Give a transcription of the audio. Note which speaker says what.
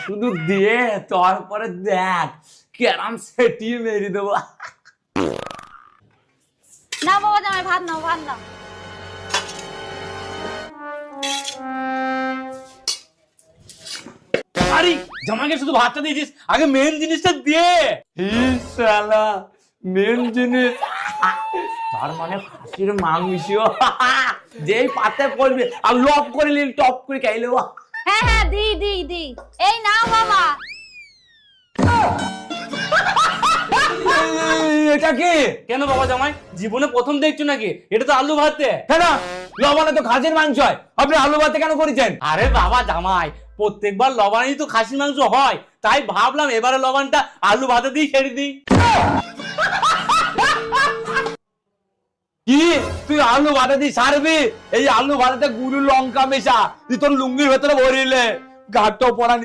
Speaker 1: শুধু দিয়ে তারপরে দেখ কেরাম সেটিয়ে মেরে দেবো।
Speaker 2: না বাবা জামাই ভাত নাও, ভাত নাও।
Speaker 3: আরে জামাইকে শুধু ভাতটা দিয়েছিস, আগে মেন জিনিসটা দিয়ে।
Speaker 1: শালা মেন জিনিস, তার মানে খাসির মাংস। যেই পাতে পড়বে আর লপ করে নিল, টপ করে খাইলে।
Speaker 2: হ্যাঁ হ্যাঁ দি দি দি, এই নাও বাবা।
Speaker 1: এটা কি?
Speaker 3: কেন বাবা জামাই, জীবনে প্রথম দেখছো নাকি? এটা তো আলু ভাতে।
Speaker 1: কেন লবণে তো খাসির মাংস হয়, আপনি আলু ভাতে কেন করেছেন?
Speaker 3: আরে বাবা জামাই, প্রত্যেকবার লবণই তো খাসির মাংস হয়, তাই ভাবলাম এবারে লবণটা আলু ভাতে দিয়ে ছেড়ে দিই।
Speaker 1: কি তুই আলু ভাতে দিয়ে সারবি? এই আলু ভাতে গুরু লঙ্কা মেশা তুই তোর লুঙ্গির ভেতরে ভরিলে গাঢ় পড়া